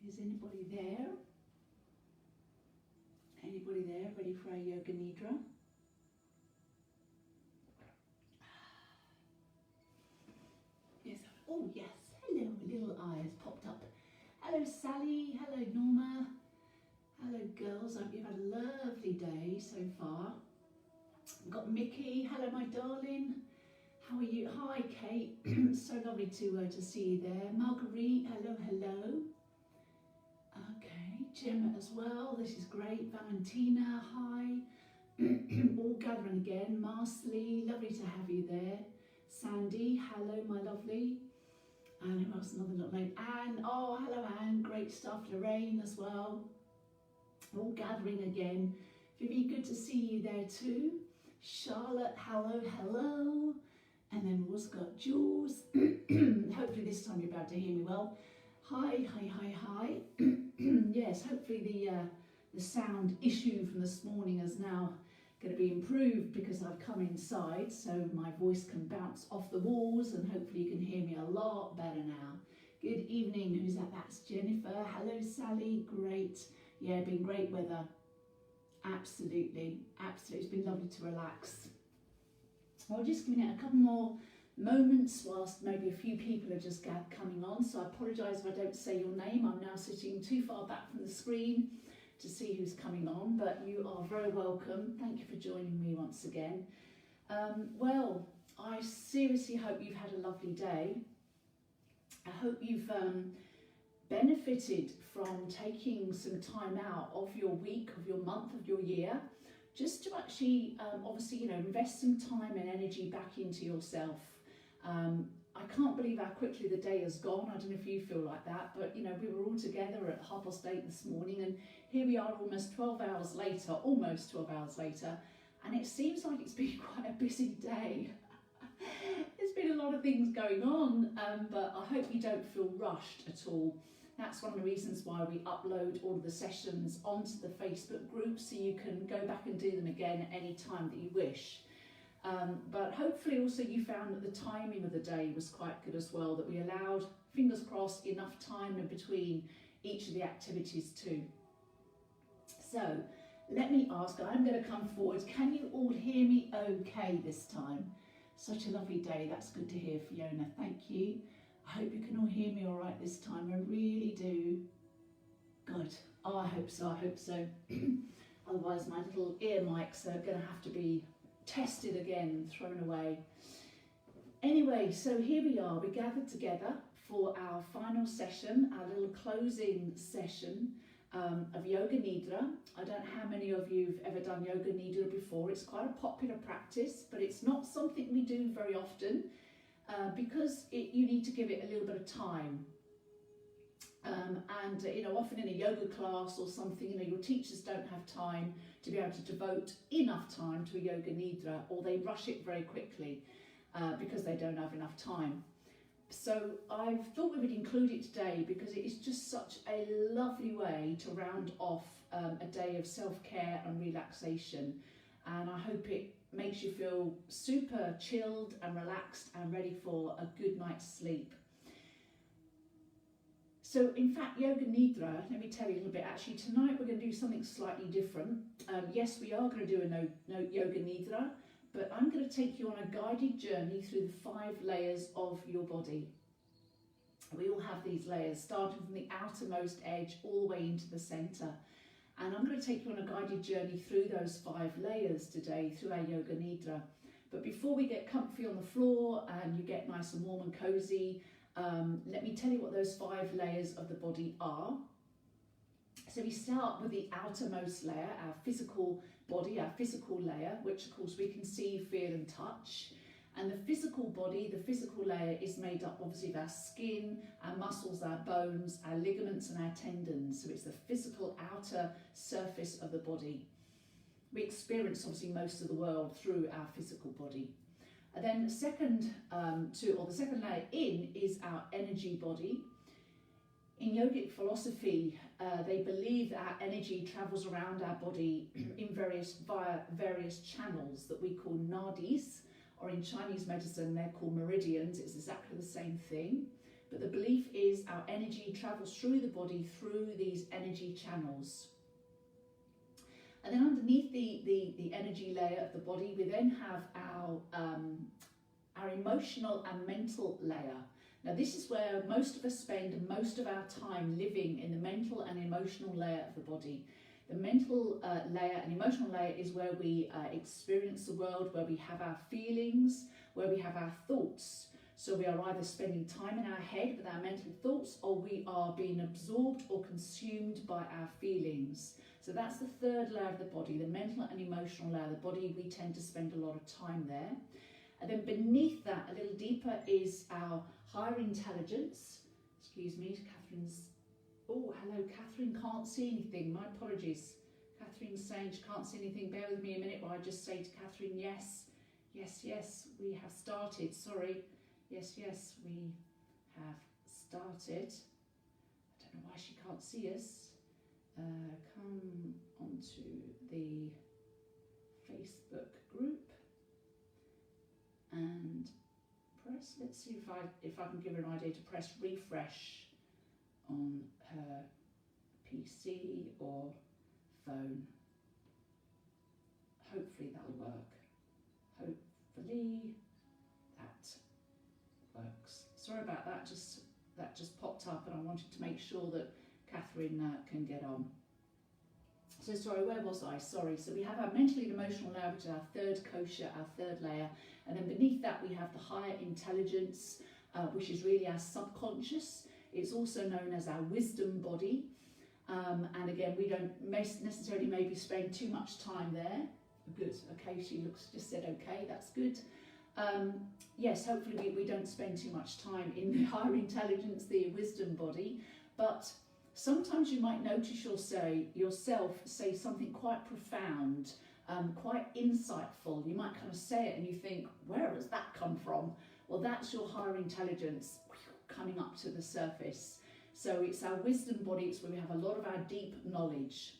Is anybody there? Anybody there ready for our Yoga Nidra? Yes. Oh yes. Hello, a little eye has popped up. Hello Sally. Hello Norma. Hello girls. I hope you've had a lovely day so far. We've got Mickey. Hello my darling. How are you? Hi Kate. So lovely to see you there. Marguerite. Hello, hello. Okay, Gemma as well, this is great. Valentina, hi. All gathering again. Marsley, lovely to have you there. Sandy, hello my lovely. And who else? Another little name. Anne, oh hello Anne, great stuff. Lorraine as well. All gathering again. Vivi, good to see you there too. Charlotte, hello, hello. And then we've also got Jules. Hopefully this time you're about to hear me well. Hi, hi, hi, hi. Yes, hopefully the sound issue from this morning is now going to be improved because I've come inside, so my voice can bounce off the walls and hopefully you can hear me a lot better now. Good evening, who's that? That's Jennifer. Hello Sally, great. Yeah, been great weather. Absolutely, absolutely. It's been lovely to relax. I'll just give it a couple more moments whilst maybe a few people are just coming on, so I apologise if I don't say your name. I'm now sitting too far back from the screen to see who's coming on, but you are very welcome. Thank you for joining me once again. Well, I seriously hope you've had a lovely day. I hope you've benefited from taking some time out of your week, of your month, of your year, just to actually, obviously, you know, invest some time and energy back into yourself. I can't believe how quickly the day has gone. I don't know if you feel like that, but you know, we were all together at 8:30 this morning and here we are almost 12 hours later, almost 12 hours later, and it seems like it's been quite a busy day. There's been a lot of things going on, but I hope you don't feel rushed at all. That's one of the reasons why we upload all of the sessions onto the Facebook group, so you can go back and do them again at any time that you wish. But hopefully also you found that the timing of the day was quite good as well, that we allowed, fingers crossed, enough time in between each of the activities too. So let me ask, I'm going to come forward, can you all hear me okay this time? Such a lovely day, that's good to hear, Fiona, thank you. I hope you can all hear me all right this time, I really do. Good, oh I hope so, I hope so. Otherwise my little ear mics are going to have to be tested again, thrown away. Anyway, so here we are, we gathered together for our final session, our little closing session of Yoga Nidra. I don't know how many of you have ever done Yoga Nidra before. It's quite a popular practice, but it's not something we do very often because you need to give it a little bit of time. And you know, often in a yoga class or something, you know, your teachers don't have time to be able to devote enough time to a Yoga Nidra, or they rush it very quickly because they don't have enough time. So I've thought we would include it today because it is just such a lovely way to round off a day of self-care and relaxation, and I hope it makes you feel super chilled and relaxed and ready for a good night's sleep. So in fact, Yoga Nidra, let me tell you a little bit, actually tonight we're going to do something slightly different. Yes, we are going to do a no Yoga Nidra, but I'm going to take you on a guided journey through the 5 layers of your body. We all have these layers, starting from the outermost edge all the way into the centre. And I'm going to take you on a guided journey through those 5 layers today, through our Yoga Nidra. But before we get comfy on the floor and you get nice and warm and cosy, let me tell you what those 5 layers of the body are. So we start with the outermost layer, our physical body, our physical layer, which of course we can see, feel and touch. And the physical body, the physical layer is made up obviously of our skin, our muscles, our bones, our ligaments and our tendons. So it's the physical outer surface of the body. We experience obviously most of the world through our physical body. And then the second layer in is our energy body. In yogic philosophy, they believe that our energy travels around our body via various channels that we call nadis, or in Chinese medicine they're called meridians. It's exactly the same thing. but the belief is our energy travels through the body through these energy channels. And then underneath the energy layer of the body, we then have our emotional and mental layer. Now this is where most of us spend most of our time living, in the mental and emotional layer of the body. The mental layer and emotional layer is where we experience the world, where we have our feelings, where we have our thoughts. So we are either spending time in our head with our mental thoughts, or we are being absorbed or consumed by our feelings. So that's the third layer of the body, the mental and emotional layer of the body. We tend to spend a lot of time there. And then beneath that, a little deeper, is our higher intelligence. Excuse me, Catherine's... Oh, hello, Catherine can't see anything. My apologies. Catherine's saying she can't see anything. Bear with me a minute while I just say to Catherine, yes, yes, yes, we have started. Sorry. Yes, yes, we have started. I don't know why she can't see us. Come onto the Facebook group and press, let's see if I can give her an idea to press refresh on her PC or phone. Hopefully that'll work. Hopefully that works. Sorry about that, that just popped up, and I wanted to make sure that Catherine can get on. So sorry, where was I? Sorry. So we have our mental and emotional layer, which is our third kosher, our third layer. And then beneath that we have the higher intelligence, which is really our subconscious. It's also known as our wisdom body. And again, we don't necessarily maybe spend too much time there. Good. Okay, she just said okay, that's good. Yes, hopefully we don't spend too much time in the higher intelligence, the wisdom body. But sometimes you might notice yourself say something quite profound, quite insightful. You might kind of say it and you think, where has that come from? Well, that's your higher intelligence coming up to the surface. So it's our wisdom body, it's where we have a lot of our deep knowledge.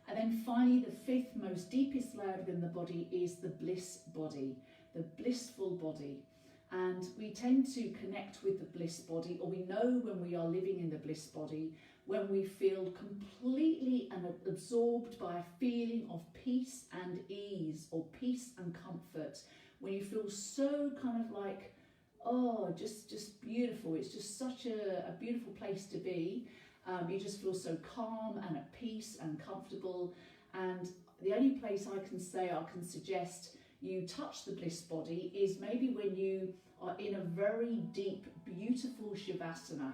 And then finally, the fifth most deepest layer within the body is the bliss body, the blissful body. And we tend to connect with the bliss body, or we know when we are living in the bliss body, when we feel completely and absorbed by a feeling of peace and ease, or peace and comfort, when you feel so kind of like, oh, just beautiful. It's just such a beautiful place to be. You just feel so calm and at peace and comfortable. And the only place I can suggest you touch the bliss body is maybe when you are in a very deep, beautiful Shavasana,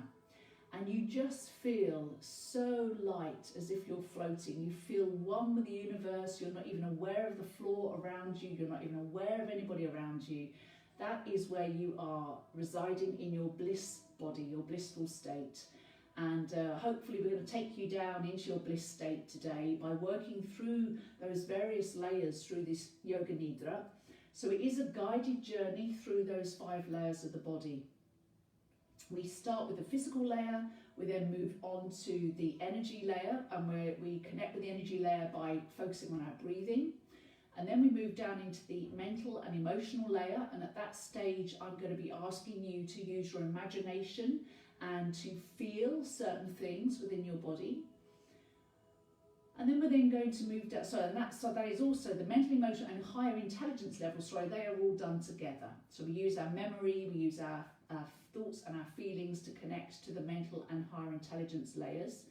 and you just feel so light, as if you're floating. You feel one with the universe. You're not even aware of the floor around you. You're not even aware of anybody around you. That is where you are residing in your bliss body, your blissful state. And hopefully we're going to take you down into your bliss state today by working through those various layers through this Yoga Nidra. So it is a guided journey through those 5 layers of the body. We start with the physical layer, we then move on to the energy layer, and we connect with the energy layer by focusing on our breathing. And then we move down into the mental and emotional layer, and at that stage I'm going to be asking you to use your imagination and to feel certain things within your body. And then we're then going to move down, so that is also the mental, emotional and higher intelligence levels, they are all done together. So we use our memory, we use our thoughts and our feelings to connect to the mental and higher intelligence layers.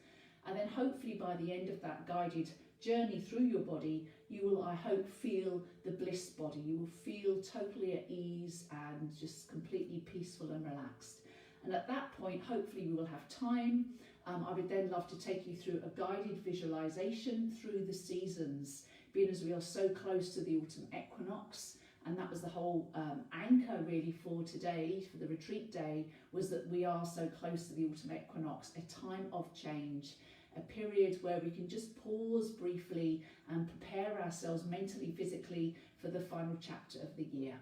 And then hopefully by the end of that guided journey through your body, you will, I hope, feel the bliss body. You will feel totally at ease and just completely peaceful and relaxed. And at that point, hopefully we will have time. I would then love to take you through a guided visualization through the seasons, being as we are so close to the autumn equinox. And that was the whole anchor really for today, for the retreat day, was that we are so close to the autumn equinox, a time of change, a period where we can just pause briefly and prepare ourselves mentally, physically for the final chapter of the year.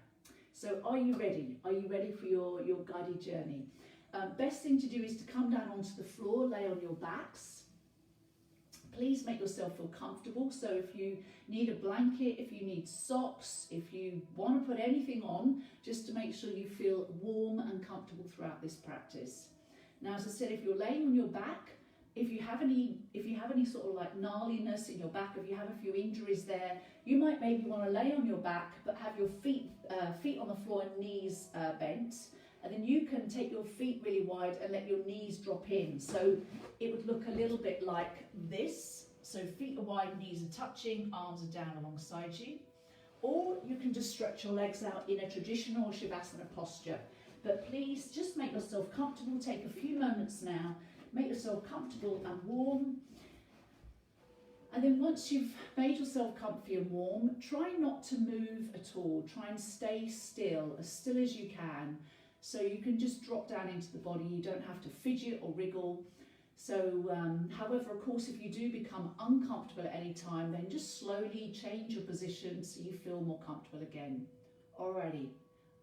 So are you ready? Are you ready for your guided journey? Best thing to do is to come down onto the floor, lay on your backs. Please make yourself feel comfortable. So if you need a blanket, if you need socks, if you want to put anything on, just to make sure you feel warm and comfortable throughout this practice. Now, as I said, if you're laying on your back, if you have any sort of like gnarliness in your back, if you have a few injuries there, you might maybe want to lay on your back but have your feet on the floor and knees bent, and then you can take your feet really wide and let your knees drop in. So it would look a little bit like this. So feet are wide, knees are touching, arms are down alongside you. Or you can just stretch your legs out in a traditional Shavasana posture. But please just make yourself comfortable. Take a few moments now. Make yourself comfortable and warm. And then once you've made yourself comfy and warm, try not to move at all. Try and stay still as you can. So you can just drop down into the body. You don't have to fidget or wriggle. So, however, of course, if you do become uncomfortable at any time, then just slowly change your position so you feel more comfortable again. Alrighty,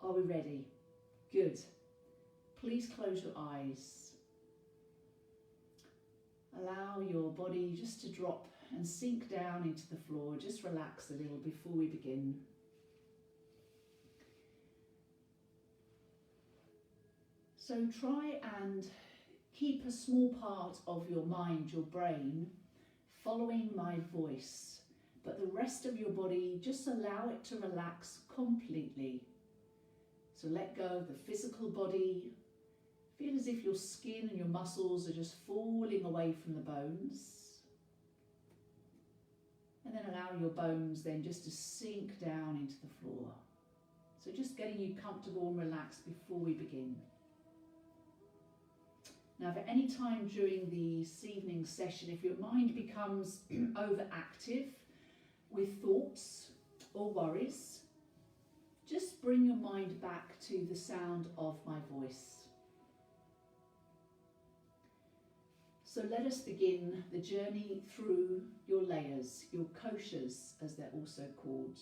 are we ready? Good. Please close your eyes. Allow your body just to drop and sink down into the floor. Just relax a little before we begin. So try and keep a small part of your mind, your brain, following my voice, but the rest of your body, just allow it to relax completely. So let go of the physical body. Feel as if your skin and your muscles are just falling away from the bones. And then allow your bones then just to sink down into the floor. So just getting you comfortable and relaxed before we begin. Now, for any time during this evening session, if your mind becomes overactive with thoughts or worries, just bring your mind back to the sound of my voice. So let us begin the journey through your layers, your koshas, as they're also called.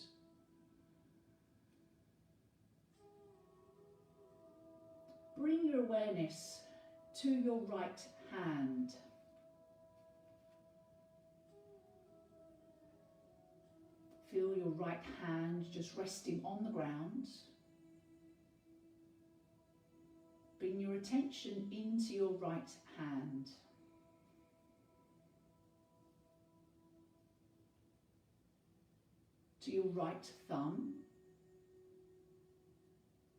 Bring your awareness to your right hand. Feel your right hand just resting on the ground. Bring your attention into your right hand. To your right thumb.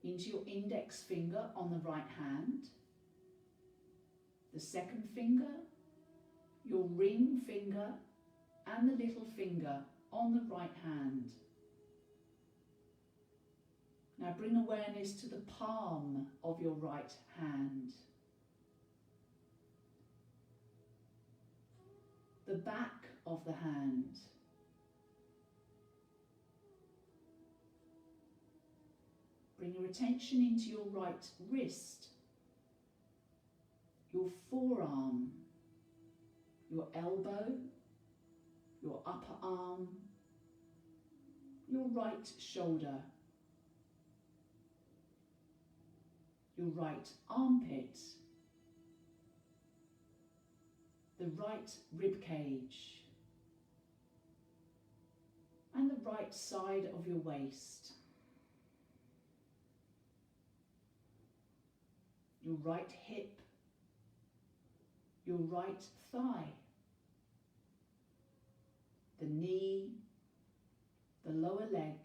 Into your index finger on the right hand. The second finger, your ring finger, and the little finger on the right hand. Now bring awareness to the palm of your right hand. The back of the hand. Bring your attention into your right wrist. Your forearm, your elbow, your upper arm, your right shoulder, your right armpit, the right rib cage, and the right side of your waist, your right hip, your right thigh, the knee, the lower leg,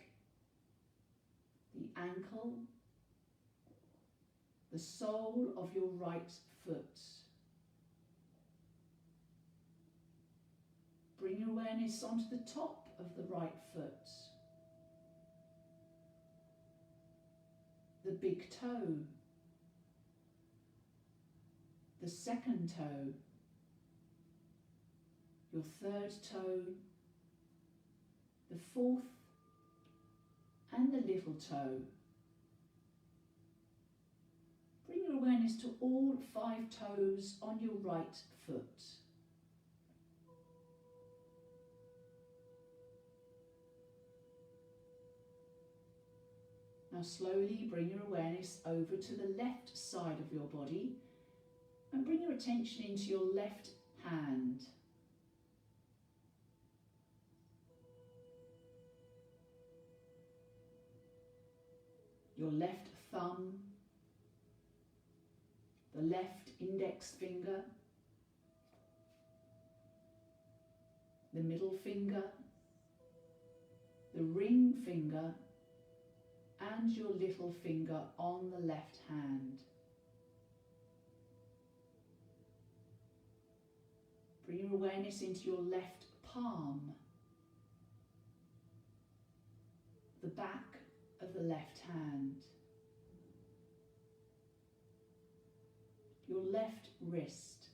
the ankle, the sole of your right foot. Bring your awareness onto the top of the right foot, the big toe, the second toe, your third toe, the fourth and the little toe. Bring your awareness to all 5 toes on your right foot. Now slowly bring your awareness over to the left side of your body and bring your attention into your left hand. Your left thumb, the left index finger, the middle finger, the ring finger, and your little finger on the left hand. Bring your awareness into your left palm, the back of the left hand, your left wrist,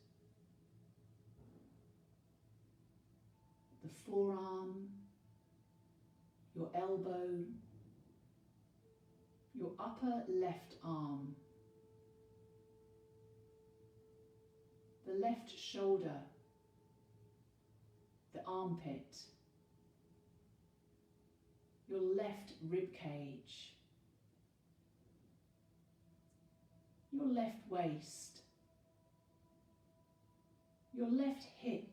the forearm, your elbow, your upper left arm, the left shoulder, the armpit, your left rib cage, your left waist, your left hip,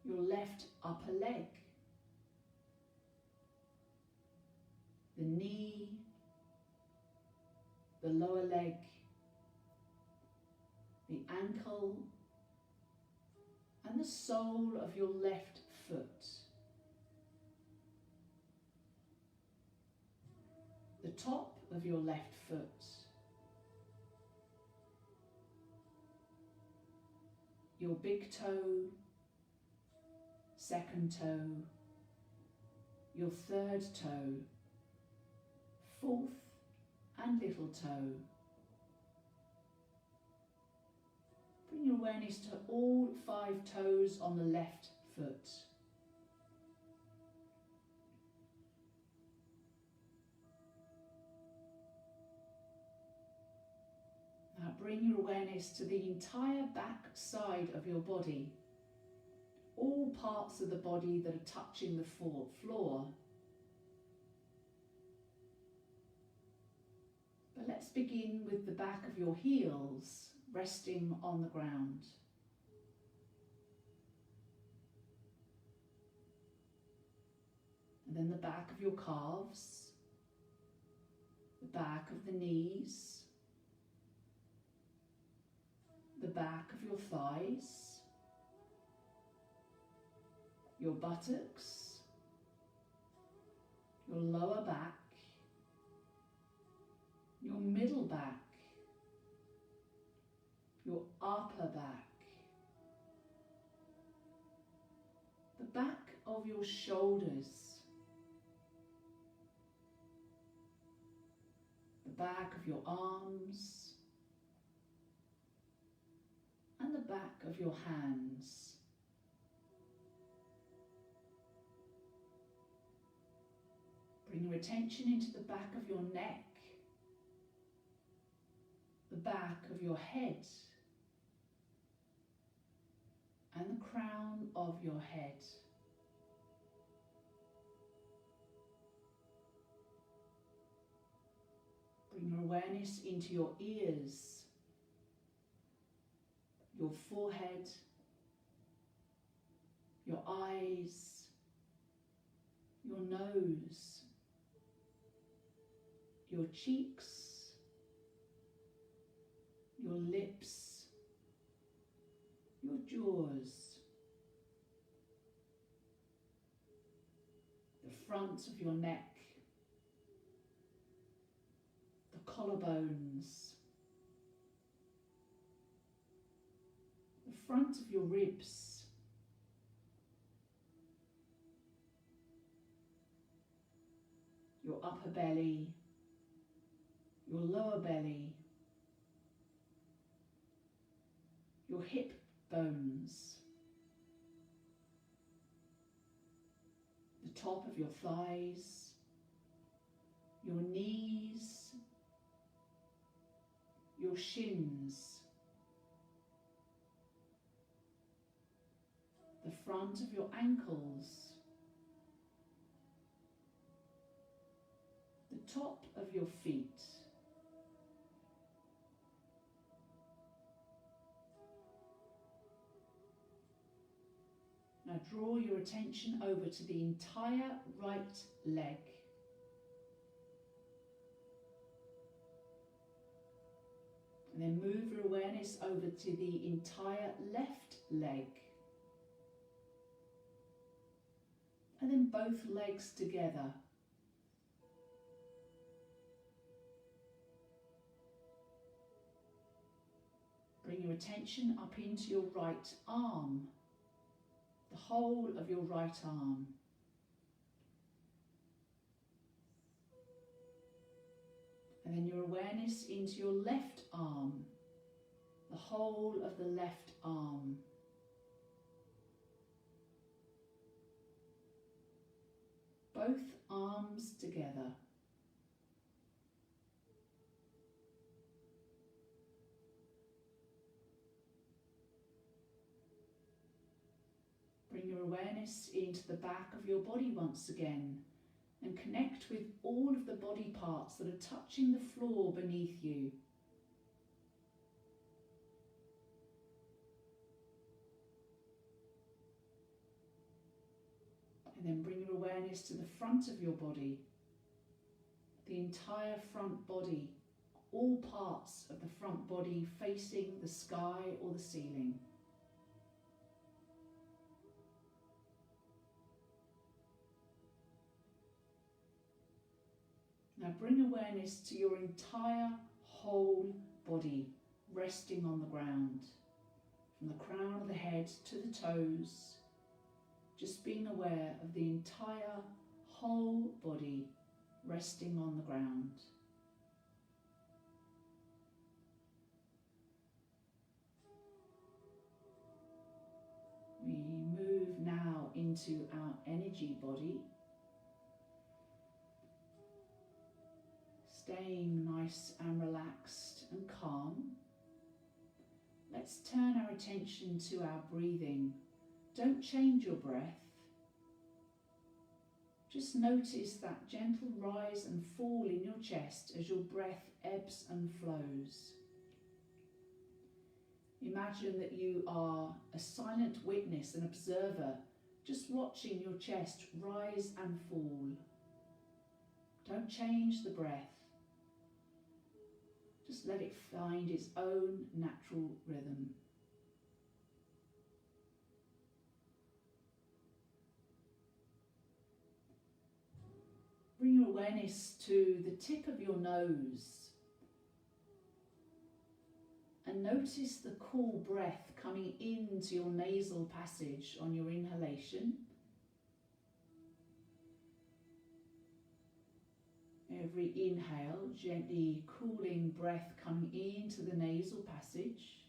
your left upper leg, the knee, the lower leg, the ankle, and the sole of your left foot. The top of your left foot, your big toe, second toe, your third toe, fourth and little toe. Bring your awareness to all 5 toes on the left foot. Now bring your awareness to the entire back side of your body, all parts of the body that are touching the floor. But let's begin with the back of your heels resting on the ground. And then the back of your calves, the back of the knees, the back of your thighs, your buttocks, your lower back, your middle back, your upper back, the back of your shoulders, the back of your arms, and the back of your hands. Bring your attention into the back of your neck, the back of your head, and the crown of your head. Bring your awareness into your ears, your forehead, your eyes, your nose, your cheeks, your lips, your jaws, the front of your neck, the collarbones, the front of your ribs, your upper belly, your lower belly, your hip bones, the top of your thighs, your knees, your shins, the front of your ankles, the top of your feet, now draw your attention over to the entire right leg. then move your awareness over to the entire left leg. And then both legs together. Bring your attention up into your right arm, the whole of your right arm. And then your awareness into your left arm, the whole of the left arm. Both arms together. Bring your awareness into the back of your body once again and connect with all of the body parts that are touching the floor beneath you. And then bring your awareness to the front of your body, the entire front body, all parts of the front body facing the sky or the ceiling. Now bring awareness to your entire whole body resting on the ground, from the crown of the head to the toes, just being aware of the entire whole body resting on the ground. We move now into our energy body, staying nice and relaxed and calm. Let's turn our attention to our breathing. Don't change your breath. Just notice that gentle rise and fall in your chest as your breath ebbs and flows. Imagine that you are a silent witness, an observer, just watching your chest rise and fall. Don't change the breath. Just let it find its own natural rhythm. Bring your awareness to the tip of your nose and notice the cool breath coming into your nasal passage on your inhalation. Every inhale, gently cooling breath coming into the nasal passage.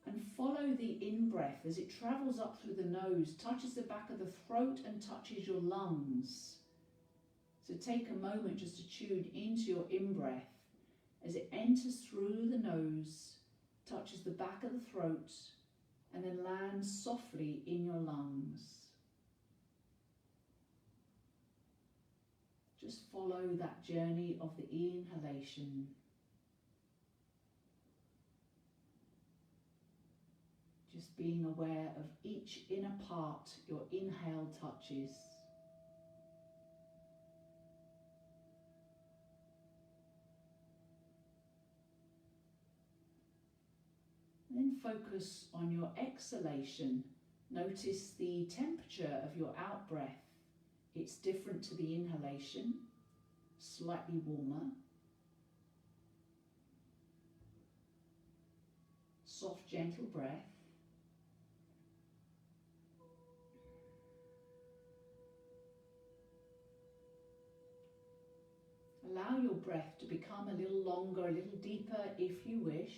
And follow the in-breath as it travels up through the nose, touches the back of the throat and touches your lungs. So take a moment just to tune into your in-breath as it enters through the nose, touches the back of the throat, and then lands softly in your lungs. Just follow that journey of the inhalation. Just being aware of each inner part your inhale touches. Then focus on your exhalation. Notice the temperature of your out-breath. It's different to the inhalation, slightly warmer. Soft, gentle breath. Allow your breath to become a little longer, a little deeper if you wish.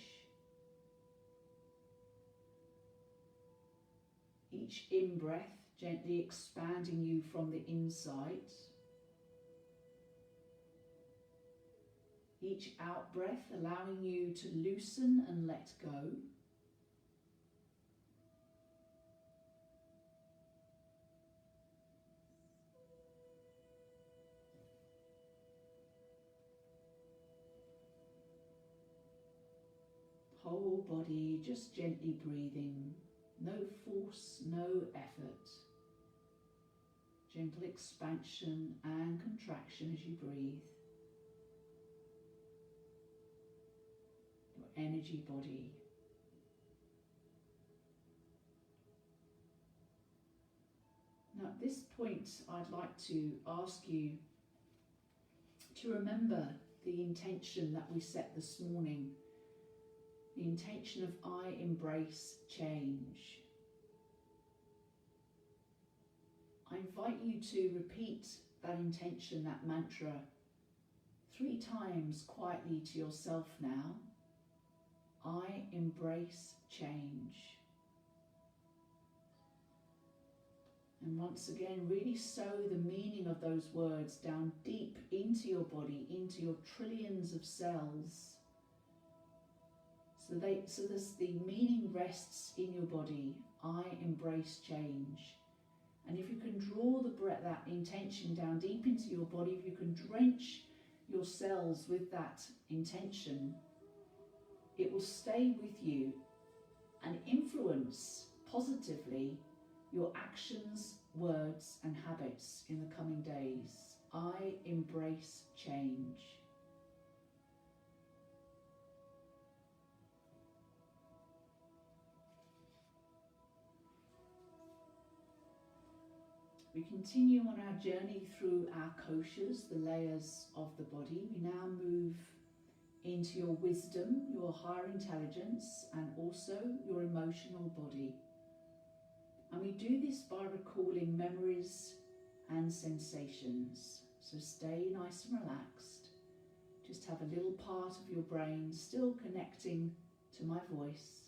Each in-breath gently expanding you from the inside. Each out-breath allowing you to loosen and let go. Whole body just gently breathing, no force, no effort. Gentle expansion and contraction as you breathe. Your energy body. Now at this point I'd like to ask you to remember the intention that we set this morning. The intention of I embrace change. I invite you to repeat that intention, that mantra, 3 times quietly to yourself now. I embrace change. And once again, really sow the meaning of those words down deep into your body, into your trillions of cells. So the meaning rests in your body. I embrace change. And if you can draw that intention down deep into your body, if you can drench your cells with that intention, it will stay with you and influence positively your actions, words and habits in the coming days. I embrace change. We continue on our journey through our koshas, the layers of the body. We now move into your wisdom, your higher intelligence, and also your emotional body. And we do this by recalling memories and sensations. So stay nice and relaxed. Just have a little part of your brain still connecting to my voice.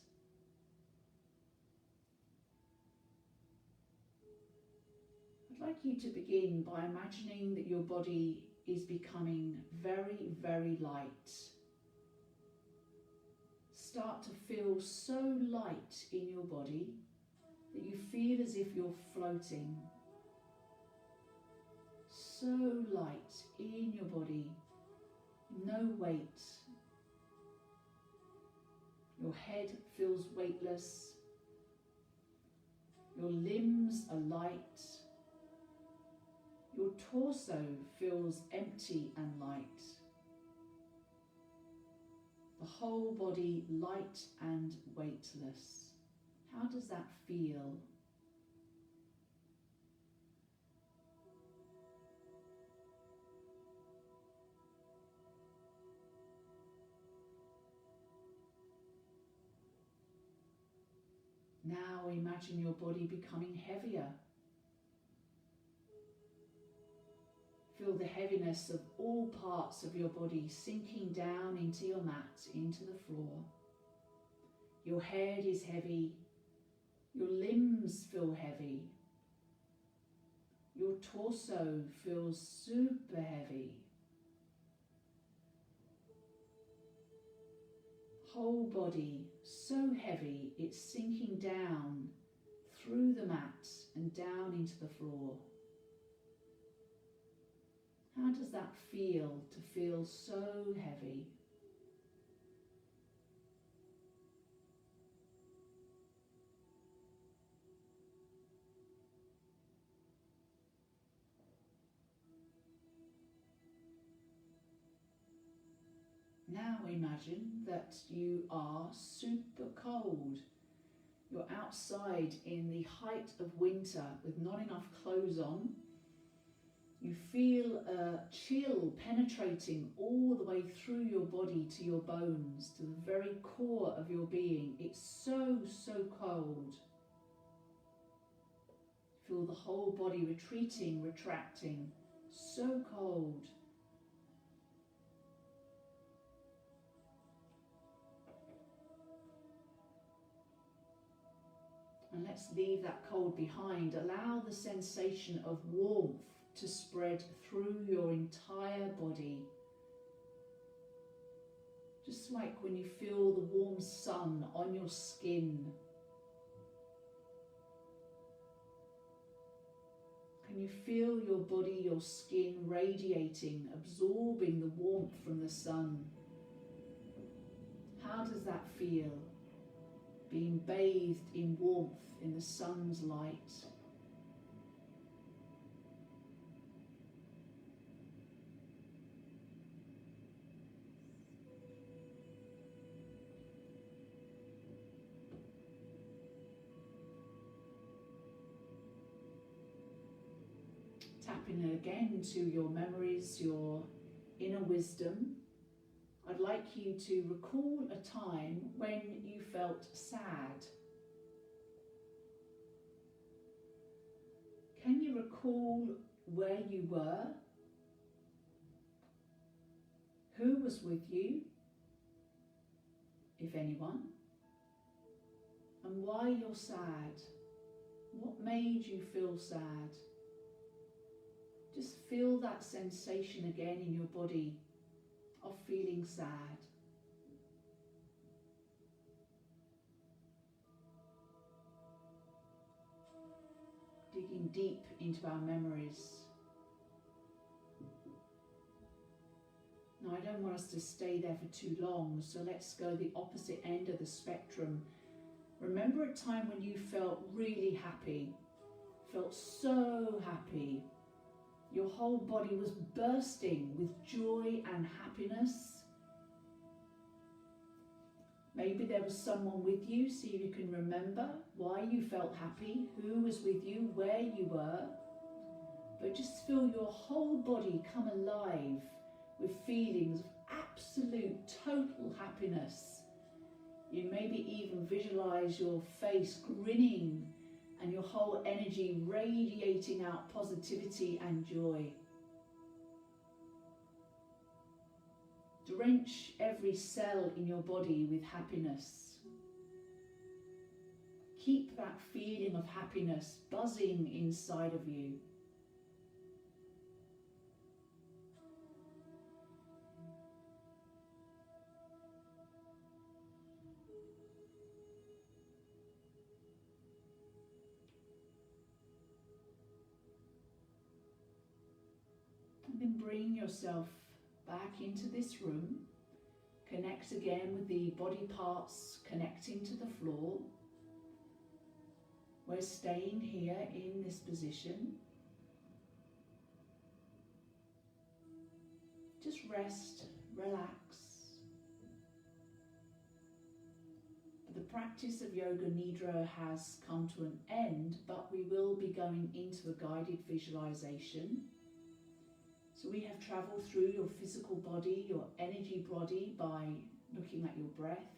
I'd like you to begin by imagining that your body is becoming very, very light. Start to feel so light in your body that you feel as if you're floating. So light in your body, no weight. Your head feels weightless. Your limbs are light. Your torso feels empty and light. The whole body light and weightless. How does that feel? Now imagine your body becoming heavier. Feel the heaviness of all parts of your body sinking down into your mat, into the floor. Your head is heavy. Your limbs feel heavy. Your torso feels super heavy. Whole body so heavy it's sinking down through the mat and down into the floor. How does that feel, to feel so heavy? Now imagine that you are super cold. You're outside in the height of winter with not enough clothes on. You feel a chill penetrating all the way through your body to your bones, to the very core of your being. It's so, so cold. Feel the whole body retreating, retracting. So cold. And let's leave that cold behind. Allow the sensation of warmth to spread through your entire body. Just like when you feel the warm sun on your skin. Can you feel your body, your skin radiating, absorbing the warmth from the sun? How does that feel? Being bathed in warmth, in the sun's light. tapping again to your memories, your inner wisdom, I'd like you to recall a time when you felt sad. Can you recall where you were? Who was with you, if anyone? And why you're sad? What made you feel sad? Just feel that sensation again in your body of feeling sad. Digging deep into our memories. Now, I don't want us to stay there for too long, so let's go the opposite end of the spectrum. Remember a time when you felt really happy, felt so happy. Your whole body was bursting with joy and happiness. Maybe there was someone with you, so you can remember why you felt happy, who was with you, where you were. But just feel your whole body come alive with feelings of absolute total happiness. You maybe even visualize your face grinning and your whole energy radiating out positivity and joy. Drench every cell in your body with happiness. Keep that feeling of happiness buzzing inside of you. And then bring yourself back into this room. Connect again with the body parts connecting to the floor. We're staying here in this position. Just rest, relax. The practice of Yoga Nidra has come to an end, but we will be going into a guided visualization. So we have travelled through your physical body, your energy body by looking at your breath.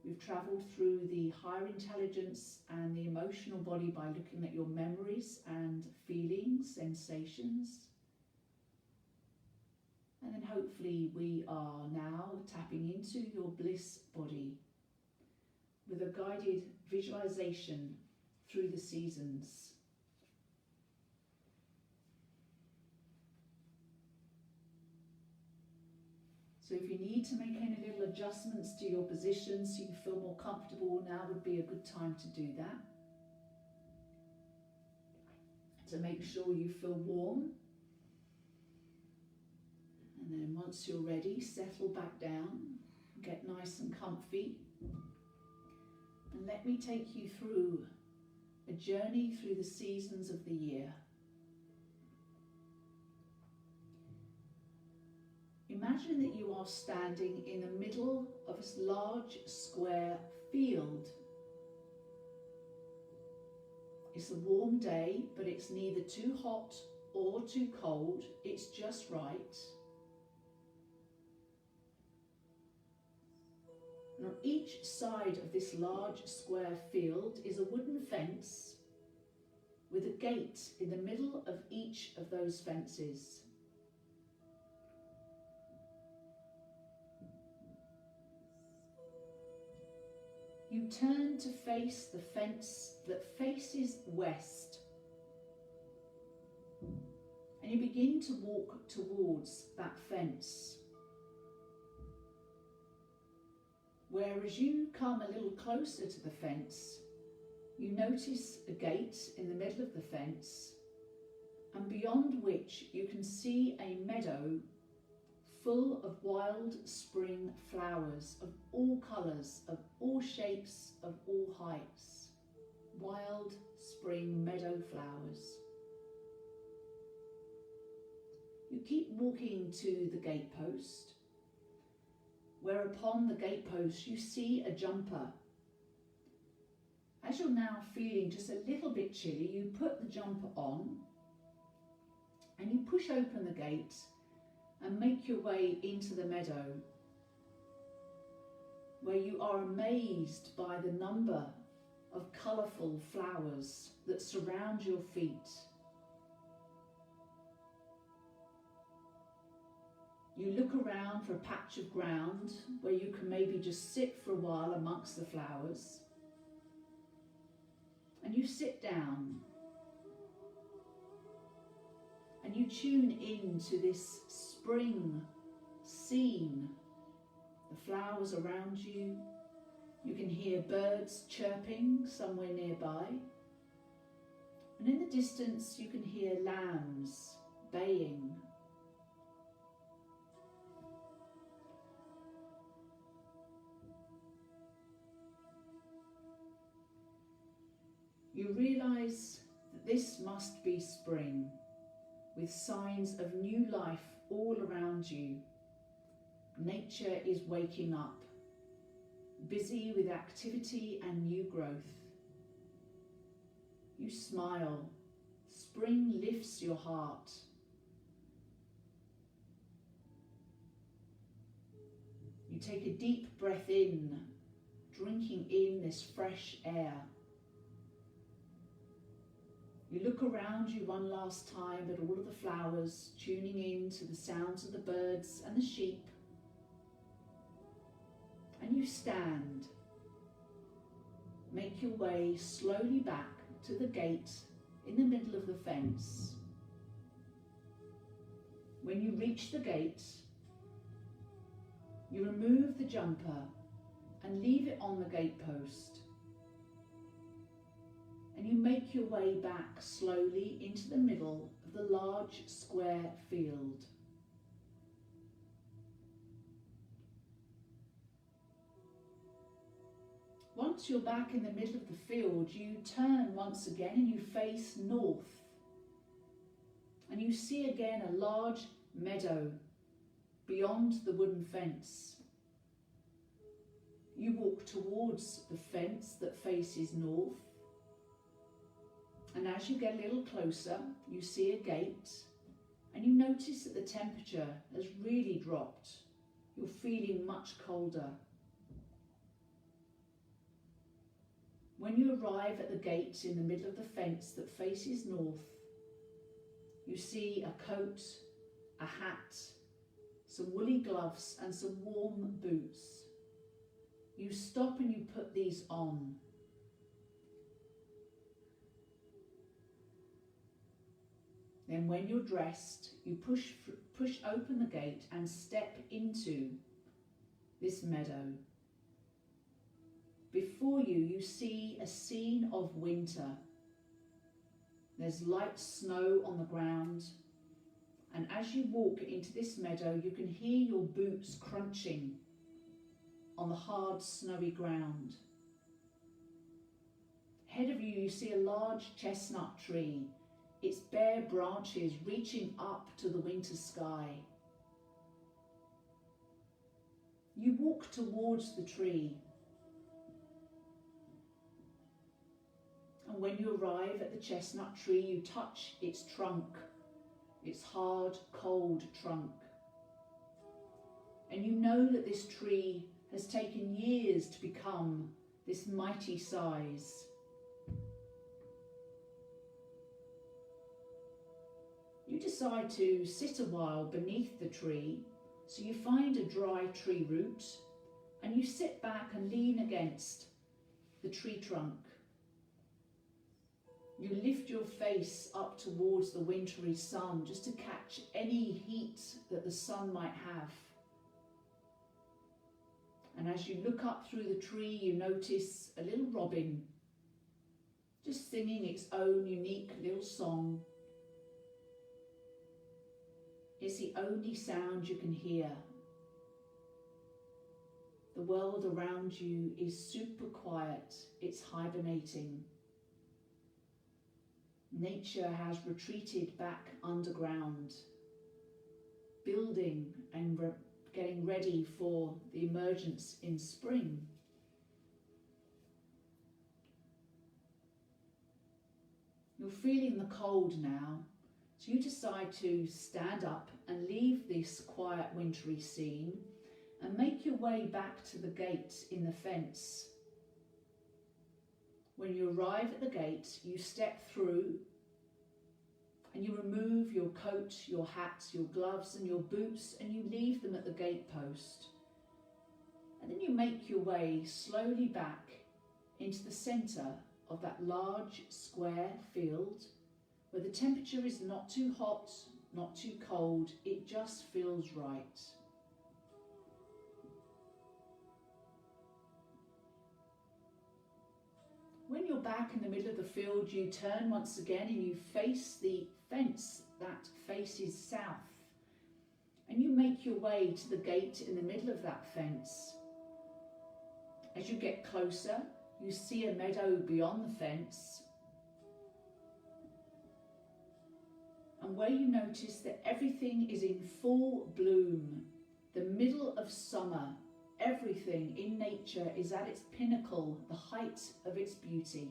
We've travelled through the higher intelligence and the emotional body by looking at your memories and feelings, sensations. And then hopefully we are now tapping into your bliss body with a guided visualization through the seasons. So if you need to make any little adjustments to your position so you feel more comfortable, now would be a good time to do that. To make sure you feel warm. And then once you're ready, settle back down, get nice and comfy. And let me take you through a journey through the seasons of the year. Imagine that you are standing in the middle of a large square field. It's a warm day, but it's neither too hot or too cold. It's just right. And on each side of this large square field is a wooden fence with a gate in the middle of each of those fences. You turn to face the fence that faces west, and you begin to walk towards that fence. Whereas you come a little closer to the fence, you notice a gate in the middle of the fence, and beyond which you can see a meadow full of wild spring flowers of all colours, of all shapes, of all heights. Wild spring meadow flowers. You keep walking to the gatepost, whereupon the gatepost you see a jumper. As you're now feeling just a little bit chilly, you put the jumper on And you push open the gate and make your way into the meadow, where you are amazed by the number of colourful flowers that surround your feet. You look around for a patch of ground where you can maybe just sit for a while amongst the flowers, and you sit down and you tune into this spring scene, the flowers around you. You can hear birds chirping somewhere nearby, and in the distance you can hear lambs baying. You realise that this must be spring, with signs of new life all around you. Nature is waking up, busy with activity and new growth. You smile. Spring lifts your heart. You take a deep breath in, drinking in this fresh air. You look around you one last time at all of the flowers, tuning in to the sounds of the birds and the sheep. And you stand. Make your way slowly back to the gate in the middle of the fence. When you reach the gate, you remove the jumper and leave it on the gatepost. And you make your way back slowly into the middle of the large square field. Once you're back in the middle of the field, you turn once again and you face north. And you see again a large meadow beyond the wooden fence. You walk towards the fence that faces north. And as you get a little closer, you see a gate, and you notice that the temperature has really dropped. You're feeling much colder. When you arrive at the gate in the middle of the fence that faces north, you see a coat, a hat, some woolly gloves and some warm boots. You stop and you put these on. Then when you're dressed, you push open the gate and step into this meadow. Before you, you see a scene of winter. There's light snow on the ground, and as you walk into this meadow, you can hear your boots crunching on the hard, snowy ground. Ahead of you, you see a large chestnut tree, its bare branches reaching up to the winter sky. You walk towards the tree, and when you arrive at the chestnut tree, you touch its trunk, its hard, cold trunk. And you know that this tree has taken years to become this mighty size. You decide to sit a while beneath the tree, so you find a dry tree root and you sit back and lean against the tree trunk. You lift your face up towards the wintry sun just to catch any heat that the sun might have. And as you look up through the tree, you notice a little robin just singing its own unique little song. It's the only sound you can hear. The world around you is super quiet. It's hibernating. Nature has retreated back underground, building and getting ready for the emergence in spring. You're feeling the cold now, So you decide to stand up and leave this quiet wintry scene and make your way back to the gate in the fence. When you arrive at the gate, you step through and you remove your coat, your hat, your gloves and your boots, and you leave them at the gate post. And then you make your way slowly back into the centre of that large square field where the temperature is not too hot, not too cold, it just feels right. When you're back in the middle of the field, you turn once again and you face the fence that faces south. And you make your way to the gate in the middle of that fence. As you get closer, you see a meadow beyond the fence. And where you notice that everything is in full bloom, the middle of summer, everything in nature is at its pinnacle, the height of its beauty.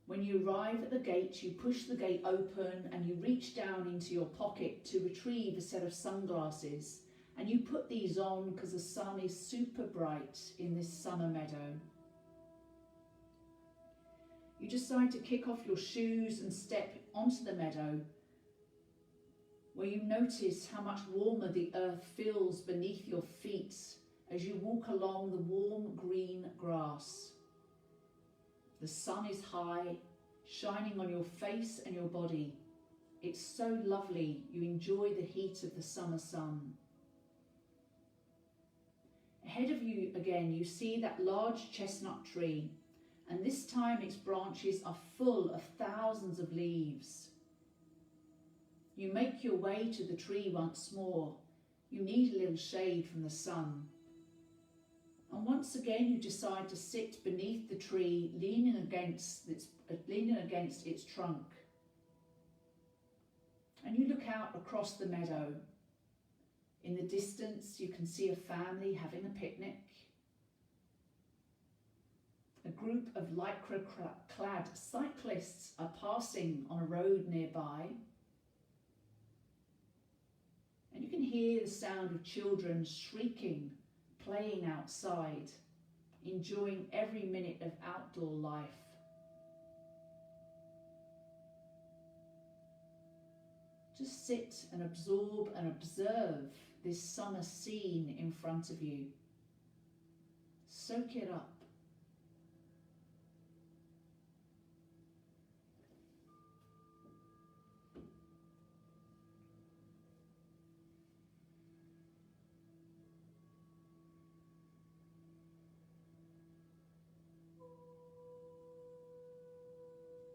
When you arrive at the gate, you push the gate open and you reach down into your pocket to retrieve a set of sunglasses. And you put these on because the sun is super bright in this summer meadow. You decide to kick off your shoes and step onto the meadow, where you notice how much warmer the earth feels beneath your feet as you walk along the warm green grass. The sun is high, shining on your face and your body. It's so lovely, you enjoy the heat of the summer sun. Ahead of you again, you see that large chestnut tree, and this time its branches are full of thousands of leaves. You make your way to the tree once more. You need a little shade from the sun. And once again, you decide to sit beneath the tree, leaning against its trunk. And you look out across the meadow. In the distance, you can see a family having a picnic. A group of lycra-clad cyclists are passing on a road nearby. And you can hear the sound of children shrieking, playing outside, enjoying every minute of outdoor life. Just sit and absorb and observe this summer scene in front of you. Soak it up.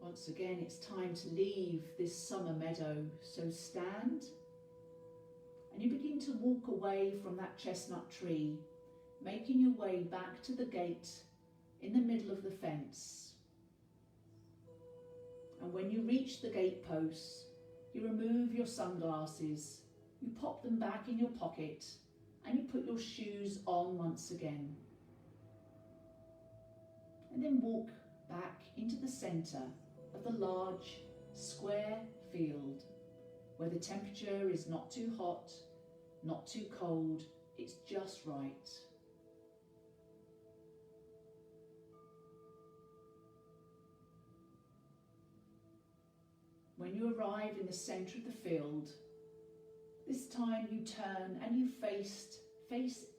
Once again, it's time to leave this summer meadow, so stand and you begin to walk away from that chestnut tree, making your way back to the gate in the middle of the fence. And when you reach the gate posts, you remove your sunglasses, you pop them back in your pocket and you put your shoes on once again. And then walk back into the centre of the large square field where the temperature is not too hot, not too cold, it's just right. When you arrive in the centre of the field, this time you turn and you face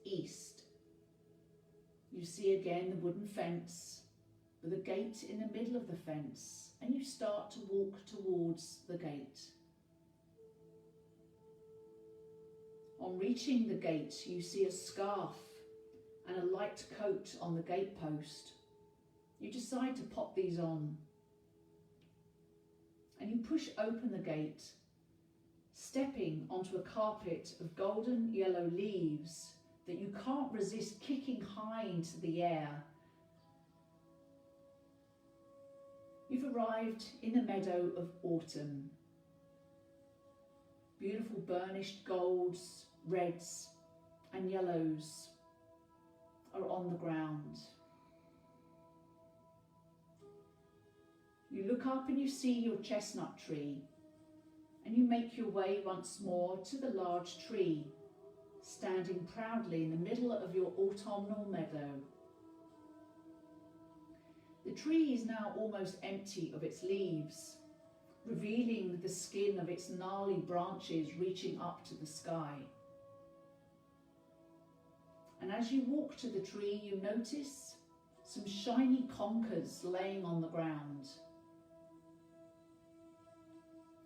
east. You see again the wooden fence with a gate in the middle of the fence, and you start to walk towards the gate. On reaching the gate, you see a scarf and a light coat on the gate post. You decide to pop these on, and you push open the gate, stepping onto a carpet of golden yellow leaves that you can't resist kicking high into the air. You've arrived in the meadow of autumn. Beautiful burnished golds, reds and yellows are on the ground. You look up and you see your chestnut tree, and you make your way once more to the large tree, standing proudly in the middle of your autumnal meadow. The tree is now almost empty of its leaves, revealing the skin of its gnarly branches reaching up to the sky. And as you walk to the tree, you notice some shiny conkers laying on the ground.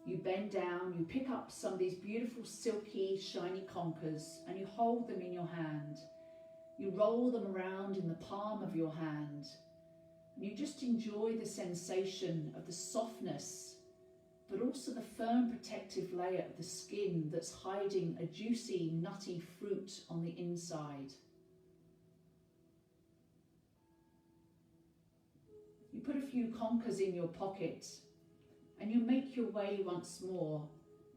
You bend down, you pick up some of these beautiful silky shiny conkers and you hold them in your hand. You roll them around in the palm of your hand and you just enjoy the sensation of the softness, but also the firm protective layer of the skin that's hiding a juicy, nutty fruit on the inside. You put a few conkers in your pocket and you make your way once more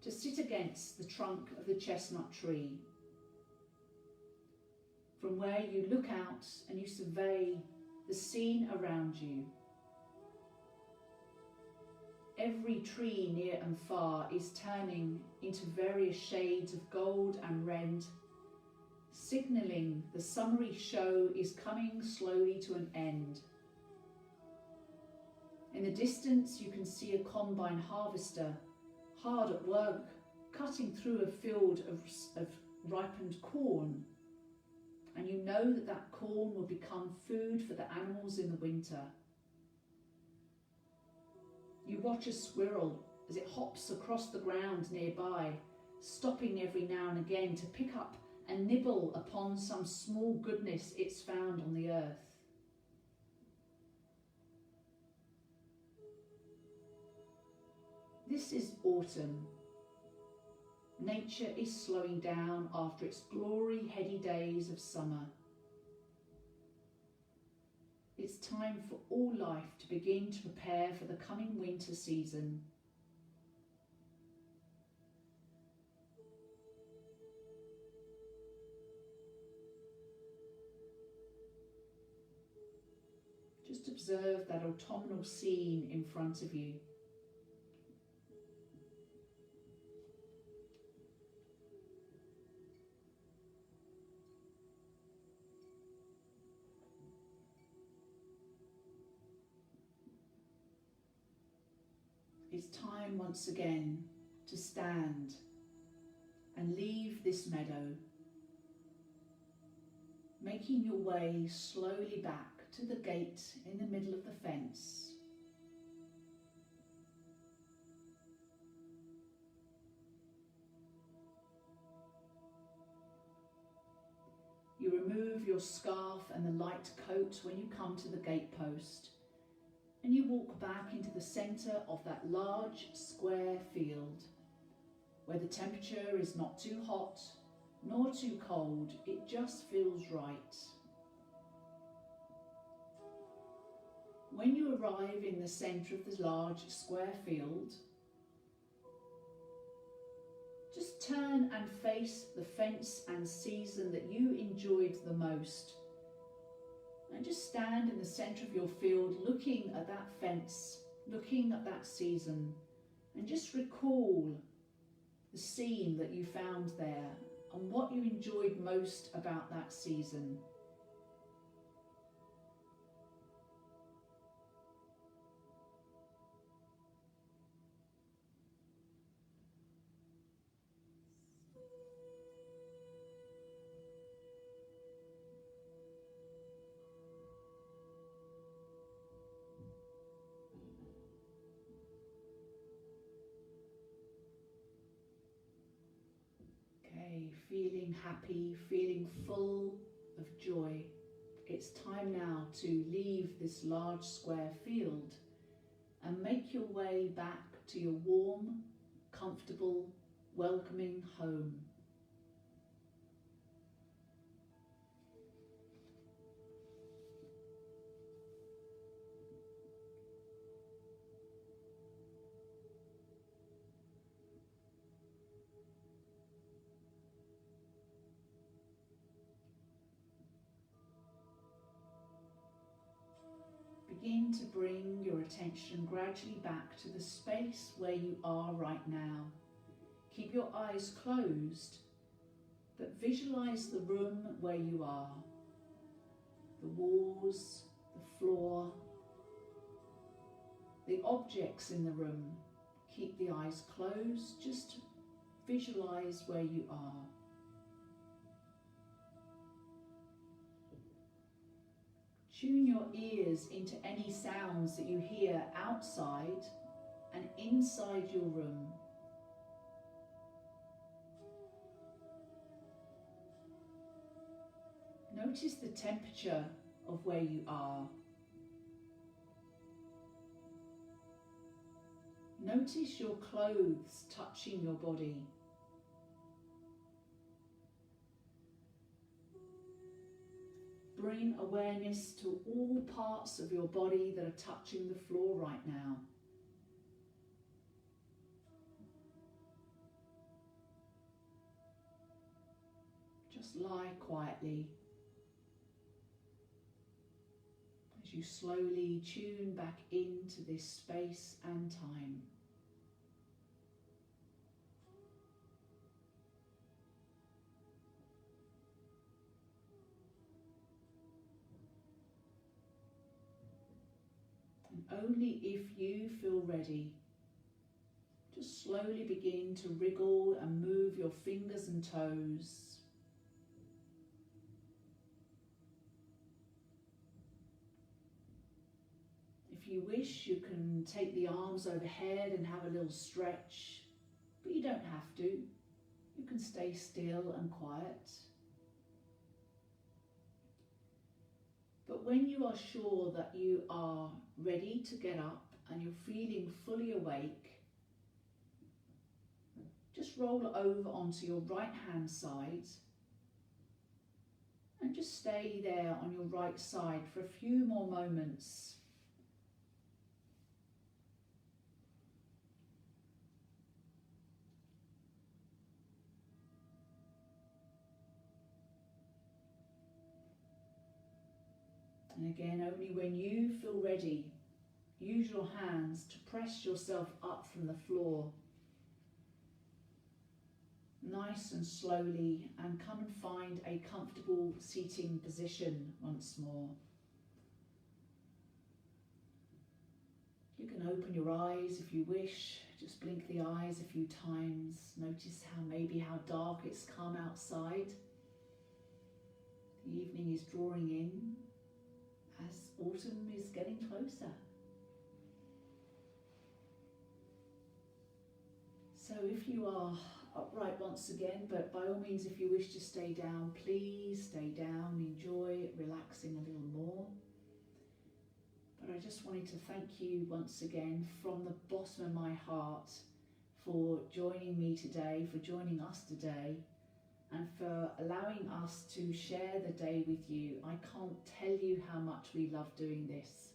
to sit against the trunk of the chestnut tree, from where you look out and you survey the scene around you. Every tree near and far is turning into various shades of gold and red, signalling the summery show is coming slowly to an end. In the distance, you can see a combine harvester hard at work, cutting through a field of ripened corn. And you know that that corn will become food for the animals in the winter. You watch a squirrel as it hops across the ground nearby, stopping every now and again to pick up and nibble upon some small goodness it's found on the earth. This is autumn. Nature is slowing down after its glory-heady days of summer. It's time for all life to begin to prepare for the coming winter season. Just observe that autumnal scene in front of you. It's time once again to stand and leave this meadow, making your way slowly back to the gate in the middle of the fence. You remove your scarf and the light coat when you come to the gatepost, and you walk back into the centre of that large square field, where the temperature is not too hot nor too cold, it just feels right. When you arrive in the centre of the large square field, just turn and face the fence and season that you enjoyed the most. And just stand in the centre of your field, looking at that fence, looking at that season, and just recall the scene that you found there and what you enjoyed most about that season. Feeling happy, feeling full of joy. It's time now to leave this large square field and make your way back to your warm, comfortable, welcoming home. begin to bring your attention gradually back to the space where you are right now. Keep your eyes closed, but visualize the room where you are. The walls, the floor, the objects in the room. Keep the eyes closed, just visualize where you are. Tune your ears into any sounds that you hear outside and inside your room. Notice the temperature of where you are. Notice your clothes touching your body. Bring awareness to all parts of your body that are touching the floor right now. Just lie quietly as you slowly tune back into this space and time. And only if you feel ready, just slowly begin to wriggle and move your fingers and toes. If you wish, you can take the arms overhead and have a little stretch, but you don't have to. You can stay still and quiet. But when you are sure that you are ready to get up and you're feeling fully awake, just roll over onto your right hand side and just stay there on your right side for a few more moments. And again, only when you feel ready, use your hands to press yourself up from the floor. Nice and slowly, and come and find a comfortable seating position once more. You can open your eyes if you wish, just blink the eyes a few times. Notice how dark it's come outside. The evening is drawing in as autumn is getting closer. So if you are upright once again, but by all means, if you wish to stay down, please stay down, enjoy relaxing a little more. But I just wanted to thank you once again from the bottom of my heart for joining me today, for joining us today, and for allowing us to share the day with you. I can't tell you how much we love doing this.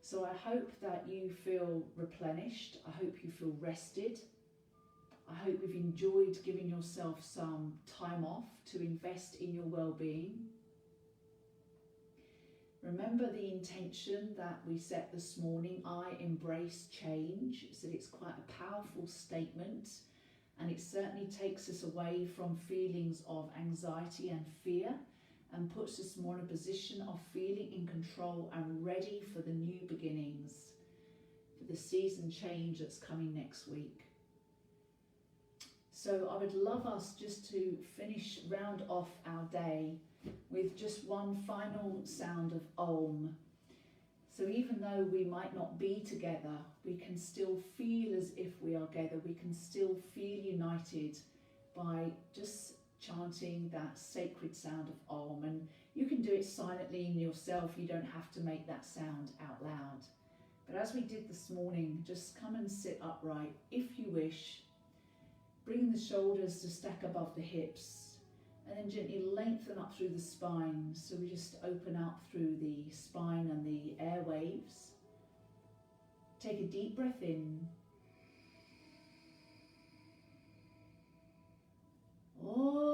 So I hope that you feel replenished. I hope you feel rested. I hope you've enjoyed giving yourself some time off to invest in your well-being. Remember the intention that we set this morning, I embrace change. So it's quite a powerful statement, and it certainly takes us away from feelings of anxiety and fear and puts us more in a position of feeling in control and ready for the new beginnings, for the season change that's coming next week. So I would love us just to round off our day with just one final sound of Om. So even though we might not be together, we can still feel as if we are together. We can still feel united by just chanting that sacred sound of Om. And you can do it silently in yourself. You don't have to make that sound out loud. But as we did this morning, just come and sit upright if you wish. Bring the shoulders to stack above the hips, and then gently lengthen up through the spine. So we just open up through the spine and the airwaves. Take a deep breath in. Om.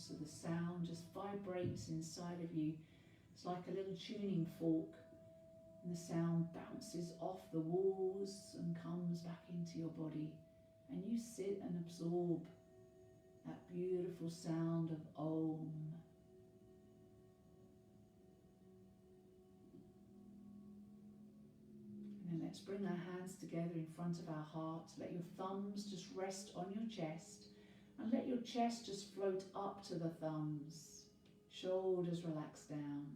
so the sound just vibrates inside of you. It's like a little tuning fork, and the sound bounces off the walls and comes back into your body, and you sit and absorb that beautiful sound of Om. And then let's bring our hands together in front of our heart. Let your thumbs just rest on your chest, and let your chest just float up to the thumbs. Shoulders relax down.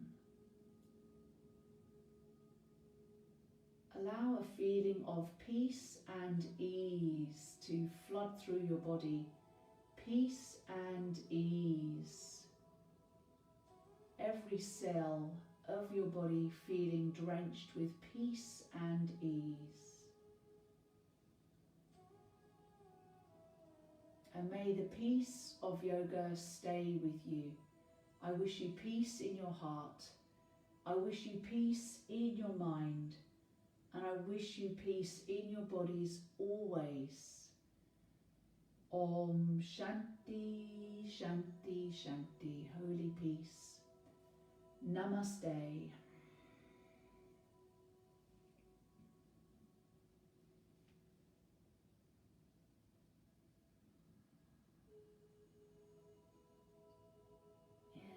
Allow a feeling of peace and ease to flood through your body. Peace and ease. Every cell of your body feeling drenched with peace and ease. And may the peace of yoga stay with you. I wish you peace in your heart. I wish you peace in your mind. And I wish you peace in your bodies always. Om Shanti, Shanti, Shanti. Holy peace. Namaste.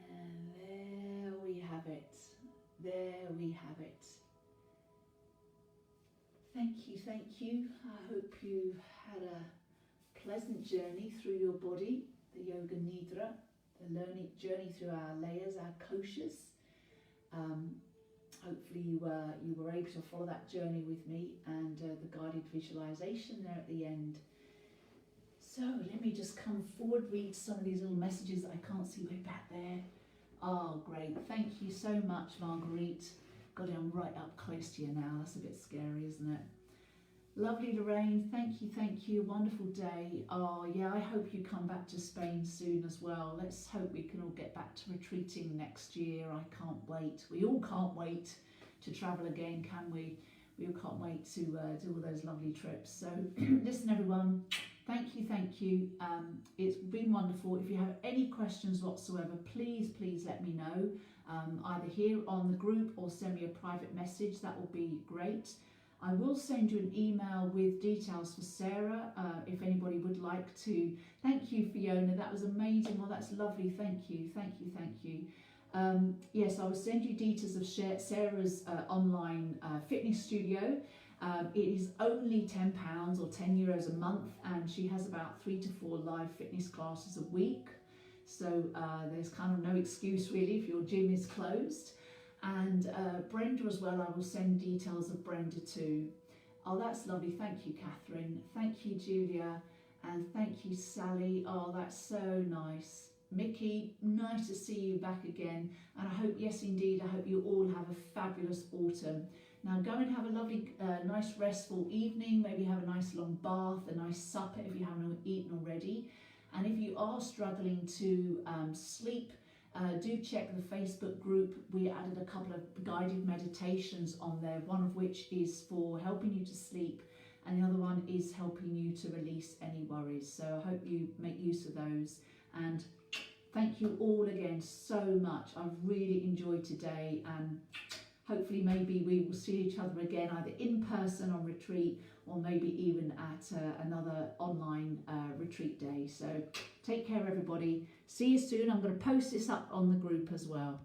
And there we have it. There we have it. Thank you, thank you. I hope you had a pleasant journey through your body, the Yoga Nidra, the learning journey through our layers, our koshas. Hopefully you were able to follow that journey with me, and the guided visualization there at the end. So let me just come forward, read some of these little messages that I can't see way back there. Oh, great. Thank you so much, Marguerite. God, I'm right up close to you now. That's a bit scary, isn't it? Lovely Lorraine, thank you. Wonderful day. Oh yeah, I hope you come back to Spain soon as well. Let's hope we can all get back to retreating next year. I can't wait. We all can't wait to travel again, can we? We all can't wait to do all those lovely trips. So listen everyone, thank you. It's been wonderful. If you have any questions whatsoever, please let me know. Either here on the group or send me a private message. That will be great. I will send you an email with details for Sarah if anybody would like to. Thank you, Fiona. That was amazing. Well, that's lovely. Thank you. Yes, I will send you details of Sarah's online fitness studio. It is only £10 or €10 a month, and she has about 3 to 4 live fitness classes a week. So there's kind of no excuse really if your gym is closed. And Brenda as well, I will send details of Brenda too. Oh, that's lovely. Thank you, Catherine. Thank you, Julia. And thank you, Sally. Oh, that's so nice. Mickey, nice to see you back again. And I hope, yes indeed, I hope you all have a fabulous autumn. Now go and have a lovely, nice restful evening. Maybe have a nice long bath, a nice supper if you haven't eaten already. And if you are struggling to sleep, do check the Facebook group. We added a couple of guided meditations on there, one of which is for helping you to sleep, and the other one is helping you to release any worries. So I hope you make use of those. And thank you all again so much. I've really enjoyed today, and hopefully maybe we will see each other again either in person on retreat or maybe even at another online retreat day. So take care everybody. See you soon. I'm going to post this up on the group as well.